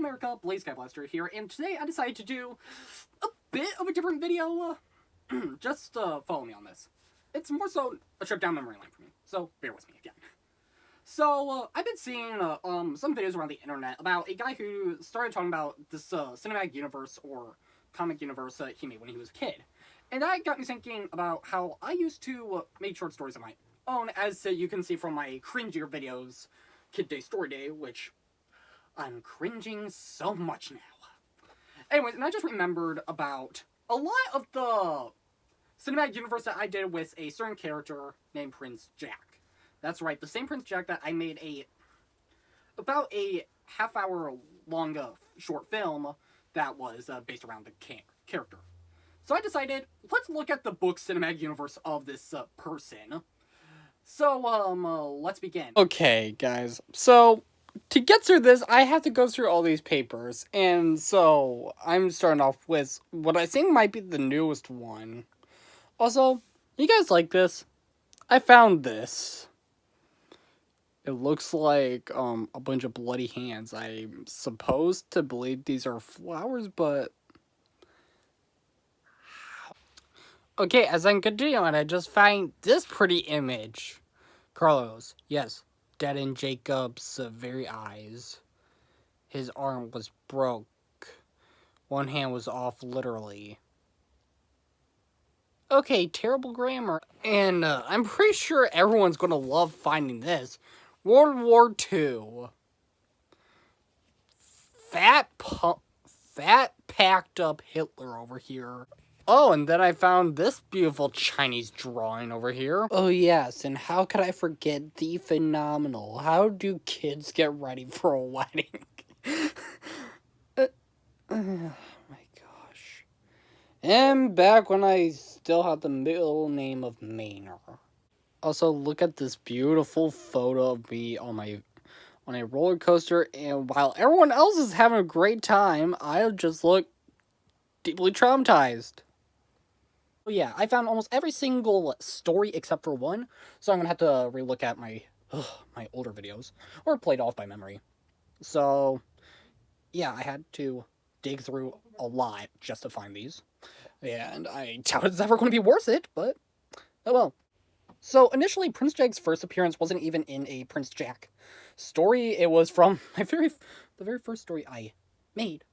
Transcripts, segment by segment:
America, Blaze Skyblaster here, and today I decided to do a bit of a different video. Just follow me on this. It's more so a trip down memory lane for me, so bear with me again. So, I've been seeing some videos around the internet about a guy who started talking about this cinematic universe or comic universe he made when he was a kid. And that got me thinking about how I used to make short stories of my own, as you can see from my cringier videos, Kid Day Story Day, which I'm cringing so much now. Anyways, and I just remembered about a lot of the cinematic universe that I did with a certain character named Prince Jack. That's right, the same Prince Jack that I made about a half-hour long short film that was based around the character. So I decided, let's look at the book cinematic universe of this person. So, let's begin. Okay, guys, so to get through this, I have to go through all these papers, and so I'm starting off with what I think might be the newest one. Also, you guys like this? I found this. It looks like a bunch of bloody hands. I'm supposed to believe these are flowers, but okay, as I'm continuing, I just find this pretty image. Carlos, yes, dead in Jacob's very eyes. His arm was broke. One hand was off, literally. Okay, terrible grammar. And I'm pretty sure everyone's gonna love finding this. World War II. Fat packed up Hitler over here. Oh, and then I found this beautiful Chinese drawing over here. Oh yes, and how could I forget the phenomenal How Do Kids Get Ready for a Wedding? Oh my gosh. And back when I still had the middle name of Maynard. Also, look at this beautiful photo of me on a roller coaster, and while everyone else is having a great time, I just look deeply traumatized. Yeah, I found almost every single story except for one, so I'm gonna have to relook at my older videos, or played off by memory. So, yeah, I had to dig through a lot just to find these, and I doubt it's ever going to be worth it, but oh well. So, initially, Prince Jack's first appearance wasn't even in a Prince Jack story. It was from the very first story I made.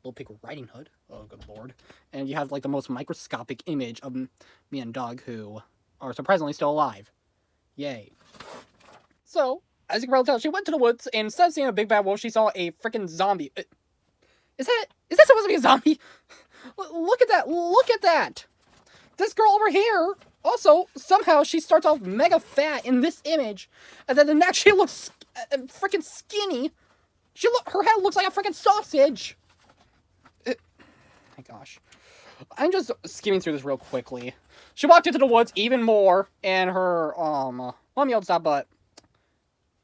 Little Pig Riding Hood. Oh, good lord. And you have, like, the most microscopic image of me and Doug, who are surprisingly still alive. Yay. So, as you can probably tell, she went to the woods, and instead of seeing a big bad wolf, she saw a freaking zombie. Is that supposed to be a zombie? Look at that! Look at that! This girl over here, also, somehow she starts off mega fat in this image, and then the next she looks freaking skinny. Her head looks like a freaking sausage. My gosh. I'm just skimming through this real quickly. She walked into the woods even more, and her, mom yelled stop, but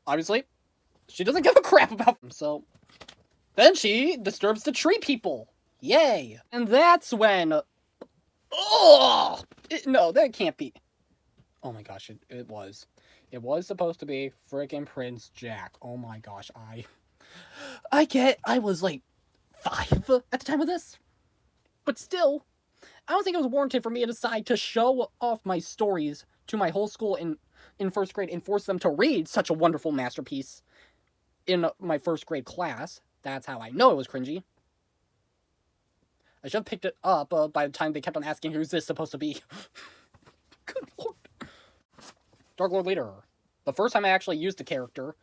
obviously, she doesn't give a crap about them, so then she disturbs the tree people. Yay. And that's when, no, that can't be. Oh my gosh, it was. It was supposed to be freaking Prince Jack. Oh my gosh, I was like 5 at the time of this. But still, I don't think it was warranted for me to decide to show off my stories to my whole school in first grade and force them to read such a wonderful masterpiece in my first grade class. That's how I know it was cringy. I should have picked it up by the time they kept on asking who's this supposed to be. Good lord. Dark Lord Leader. The first time I actually used the character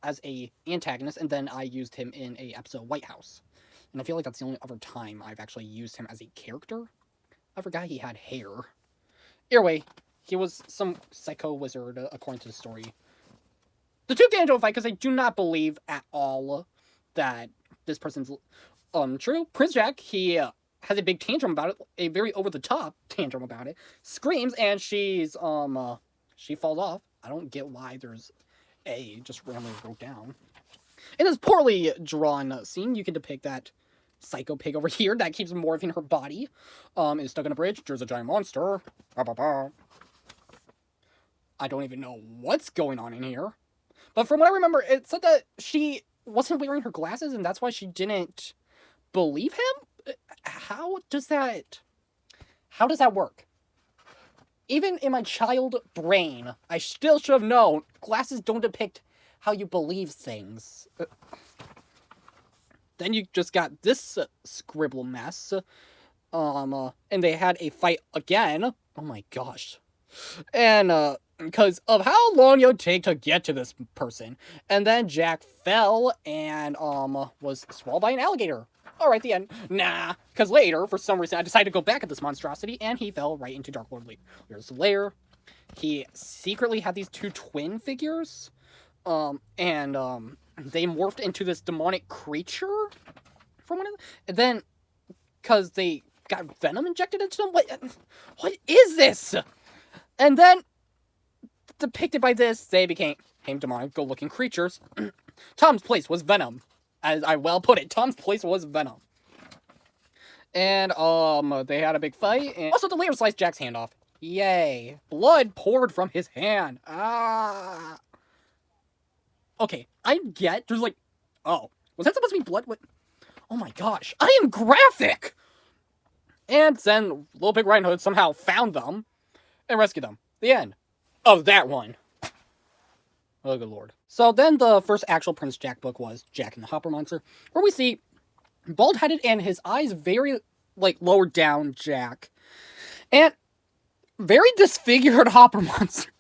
as a antagonist, and then I used him in a episode White House. And I feel like that's the only other time I've actually used him as a character. I forgot he had hair. Either way, he was some psycho wizard, according to the story. The two get into a fight because I do not believe at all that this person's true. Prince Jack, he has a big tantrum about it, a very over-the-top tantrum about it, screams, and she falls off. I don't get why there's just randomly wrote down. In this poorly drawn scene, you can depict that psycho pig over here that keeps morphing her body, is stuck in a bridge. There's a giant monster. Bah, bah, bah. I don't even know what's going on in here. But from what I remember, it said that she wasn't wearing her glasses and that's why she didn't believe him? How does that work? Even in my child brain, I still should have known glasses don't depict how you believe things. Then you just got this scribble mess. And they had a fight again. Oh my gosh. And, because of how long it would take to get to this person. And then Jack fell and, was swallowed by an alligator. Alright, the end. Nah, because later, for some reason, I decided to go back at this monstrosity, and he fell right into Dark Lord Lear's lair. He secretly had these two twin figures, and they morphed into this demonic creature from one of them. And then, because they got venom injected into them? What is this? And then, depicted by this, they became demonic, good-looking creatures. Tom's place was venom. As I well put it, Tom's place was venom. And, they had a big fight, and also the layer sliced Jack's hand off. Yay. Blood poured from his hand. Ah. Okay, I get, there's like, oh, was that supposed to be blood? What? Oh my gosh, I am graphic! And then Little Big Riding Hood somehow found them and rescued them. The end of that one. Oh, good lord. So then the first actual Prince Jack book was Jack and the Hopper Monster, where we see bald-headed and his eyes very, like, lowered down Jack. And very disfigured Hopper Monster.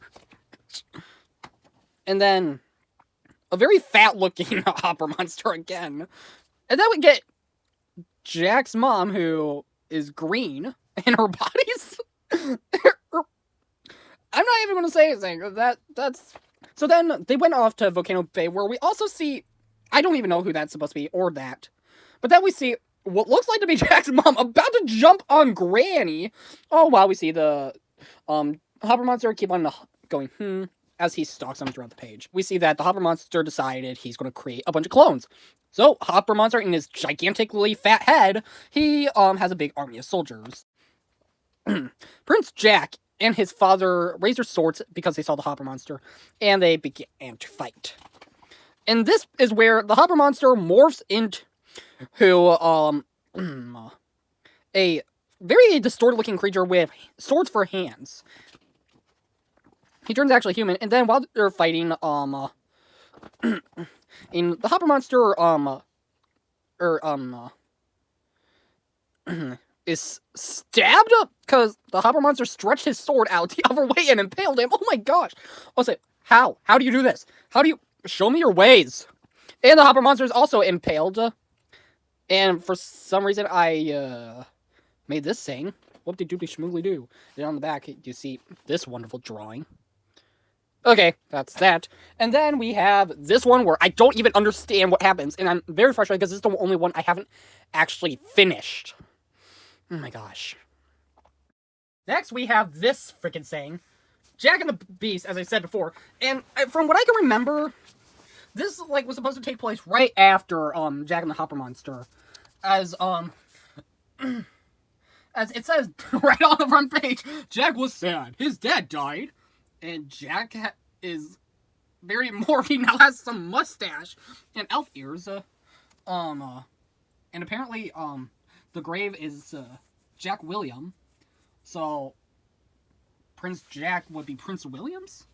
And then a very fat-looking Hopper Monster again. And then we get Jack's mom, who is green, and her body's... I'm not even going to say anything. That's... So then they went off to Volcano Bay, where we also see... I don't even know who that's supposed to be, or that. But then we see what looks like to be Jack's mom about to jump on Granny. Oh, wow, we see the Hopper Monster keep on going, as he stalks them throughout the page. We see that the Hopper Monster decided he's going to create a bunch of clones. So, Hopper Monster, in his gigantically fat head, he has a big army of soldiers. Prince Jack and his father raised their swords because they saw the Hopper Monster, and they began to fight. And this is where the Hopper Monster morphs into a very distorted-looking creature with swords for hands. He turns actually human, and then while they're fighting, in the Hopper Monster, is stabbed because the Hopper Monster stretched his sword out the other way and impaled him. Oh my gosh! I'll say, how? How do you do this? How do you... Show me your ways! And the Hopper Monster is also impaled. And for some reason, I, made this saying. Whoop-de-doop-de-schmoogly-doo. And on the back, you see this wonderful drawing. Okay, that's that. And then we have this one where I don't even understand what happens. And I'm very frustrated because this is the only one I haven't actually finished. Oh my gosh. Next, we have this freaking saying. Jack and the Beast, as I said before. And from what I can remember, this, like, was supposed to take place right after, Jack and the Hopper Monster. As it says right on the front page, Jack was sad. His dad died. And Jack is very morphed. He now has some mustache and elf ears. And apparently, the grave is, Jack William. So, Prince Jack would be Prince Williams?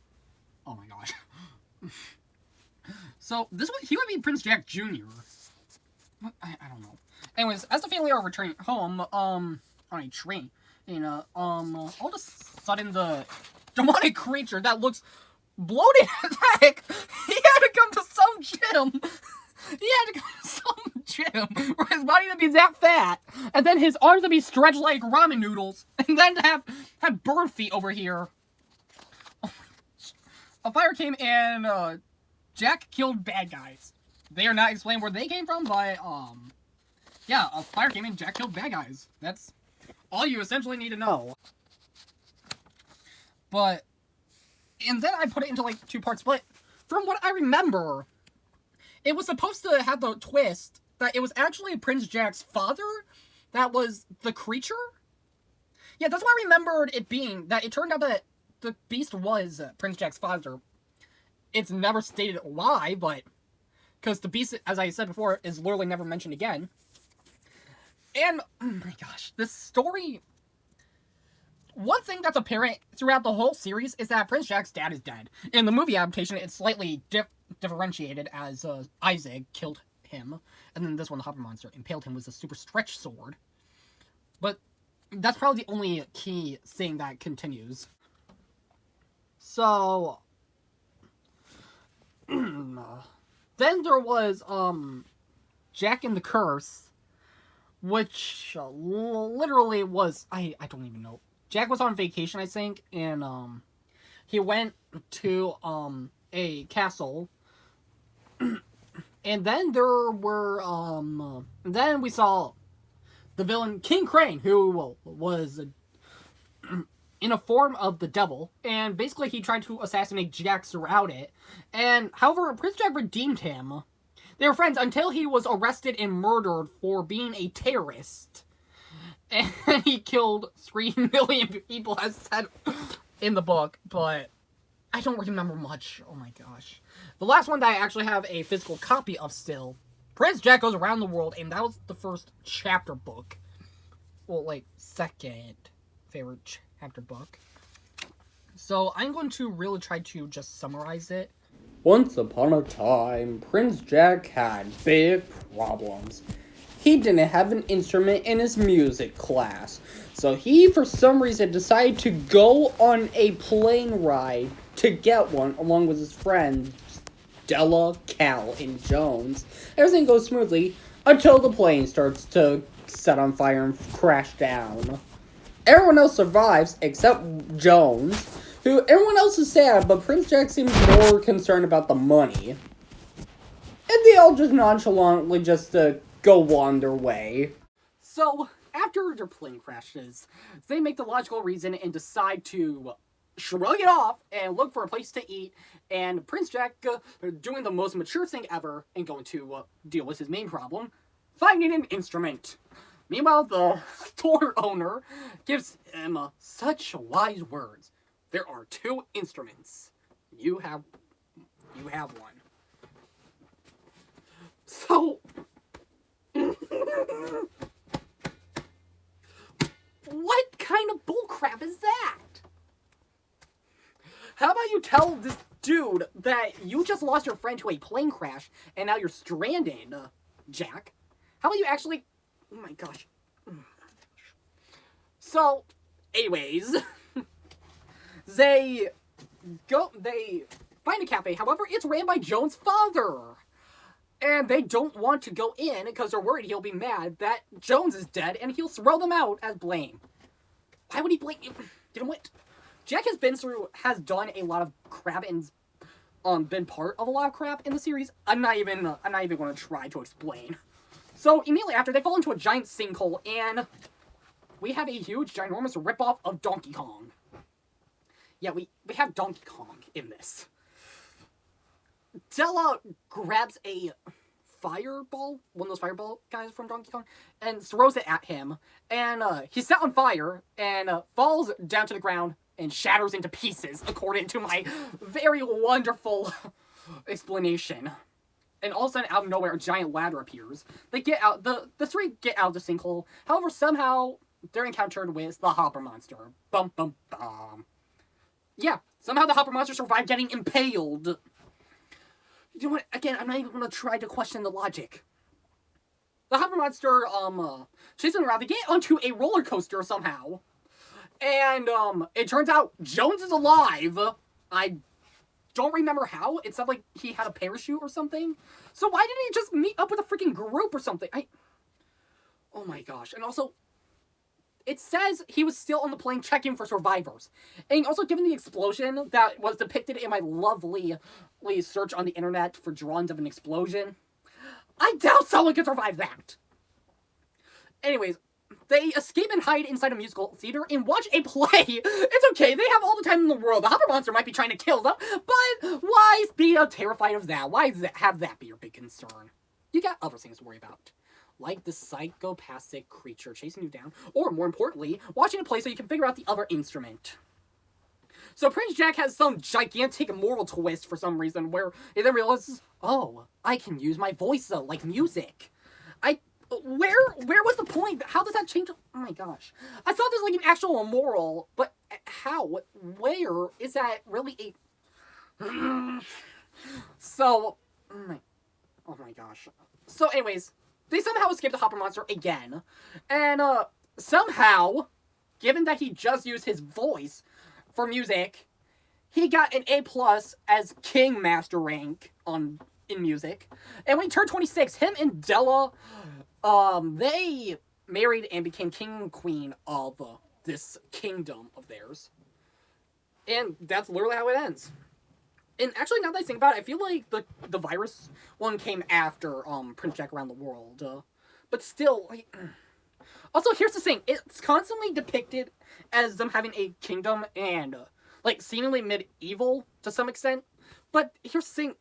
Oh my gosh. So, he would be Prince Jack Jr. I don't know. Anyways, as the family are returning home, on a train, all of a sudden the demonic creature that looks bloated as heck, he had to come to some gym. He had to come to some gym for his body to be that fat, and then his arms to be stretched like ramen noodles, and then to have bird feet over here. A fire came and, Jack killed bad guys. They are not explained where they came from, but, yeah, a fire came and Jack killed bad guys. That's all you essentially need to know. But, and then I put it into, like, 2 parts, but from what I remember, it was supposed to have the twist that it was actually Prince Jack's father that was the creature? Yeah, that's what I remembered it being, that it turned out that the beast was Prince Jack's father. It's never stated why, but because the beast, as I said before, is literally never mentioned again. And, oh my gosh, this story... One thing that's apparent throughout the whole series is that Prince Jack's dad is dead. In the movie adaptation, it's slightly differentiated as Isaac killed him, and then this one, the Hopper Monster, impaled him with a super stretch sword. But that's probably the only key thing that continues. So... then there was, Jack and the Curse, which literally was... I don't even know. Jack was on vacation, I think, and he went to a castle, and then there were then we saw the villain King Crane, who was in a form of the devil, and basically he tried to assassinate Jack throughout it. And however, Prince Jack redeemed him. They were friends until he was arrested and murdered for being a terrorist. And he killed 3 million people, as said in the book, but I don't remember much. Oh my gosh. The last one that I actually have a physical copy of still, Prince Jack Goes Around the World, and that was the first chapter book. Well, like, second favorite chapter book. So I'm going to really try to just summarize it. Once upon a time, Prince Jack had big problems. He didn't have an instrument in his music class, so he, for some reason, decided to go on a plane ride to get one, along with his friends, Della, Cal, and Jones. Everything goes smoothly until the plane starts to set on fire and crash down. Everyone else survives, except Jones, who everyone else is sad, but Prince Jack seems more concerned about the money. And they all just nonchalantly just go on their way. So, after their plane crashes, they make the logical reason and decide to shrug it off and look for a place to eat, and Prince Jack, doing the most mature thing ever and going to deal with his main problem, finding an instrument. Meanwhile, the store owner gives him such wise words. There are 2 instruments. You have one. So... what kind of bullcrap is that? How about you tell this dude that you just lost your friend to a plane crash and now you're stranded, Jack? How about you actually... oh my gosh. So, anyways, they find a cafe. However, it's ran by Jones' father. And they don't want to go in because they're worried he'll be mad that Jones is dead and he'll throw them out as blame. Why would he blame you? You know what? Jack has done a lot of crap and been part of a lot of crap in the series. I'm not even going to try to explain. So immediately after, they fall into a giant sinkhole, and we have a huge, ginormous ripoff of Donkey Kong. Yeah, we have Donkey Kong in this. Della grabs a fireball, one of those fireball guys from Donkey Kong, and throws it at him. And he's set on fire and falls down to the ground and shatters into pieces, according to my very wonderful explanation. And all of a sudden, out of nowhere, a giant ladder appears. They get out, the 3 get out of the sinkhole. However, somehow, they're encountered with the Hopper Monster. Bum, bum, bum. Yeah, somehow the Hopper Monster survived getting impaled. You know what? Again, I'm not even going to try to question the logic. The Hopper Monster, chasing around, they get onto a roller coaster somehow. And, it turns out Jones is alive. I don't remember how. It sounded like he had a parachute or something. So why didn't he just meet up with a freaking group or something? Oh my gosh. And also, it says he was still on the plane checking for survivors. And also, given the explosion that was depicted in my lovely search on the internet for drawings of an explosion, I doubt someone could survive that. Anyways, they escape and hide inside a musical theater and watch a play. It's okay, they have all the time in the world. The Hopper Monster might be trying to kill them, but why be terrified of that? Why have that be your big concern? You got other things to worry about. Like the psychopathic creature chasing you down, or more importantly, watching a play so you can figure out the other instrument. So Prince Jack has some gigantic moral twist for some reason, where he then realizes, oh, I can use my voice though, like music. Where was the point? How does that change? Oh my gosh. I thought there's like an actual moral, but how? Where is that really a... So, oh my gosh. So anyways, they somehow escaped the Hopper Monster again. And somehow, given that he just used his voice for music, he got an A+ as King Master rank in music. And when he turned 26, him and Della, they married and became king and queen of this kingdom of theirs. And that's literally how it ends. And actually, now that I think about it, I feel like the virus one came after Prince Jack Around the World. But still, like... Also, here's the thing. It's constantly depicted as them having a kingdom and, like, seemingly medieval to some extent. But here's the thing.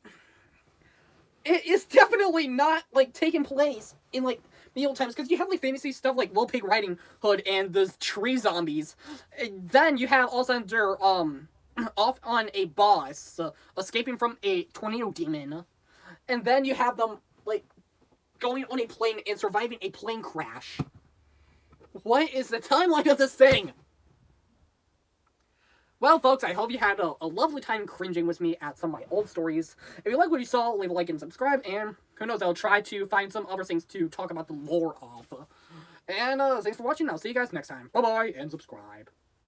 It is definitely not, like, taking place in, like, medieval times. Because you have, like, famously stuff like Little Pig Riding Hood and the tree zombies. And then you have all of they're, off on a boss, escaping from a tornado demon. And then you have them, like, going on a plane and surviving a plane crash. What is the timeline of this thing? Well, folks, I hope you had a lovely time cringing with me at some of my old stories. If you like what you saw, leave a like and subscribe, and who knows, I'll try to find some other things to talk about the lore of. And thanks for watching, I'll see you guys next time. Bye-bye, and subscribe.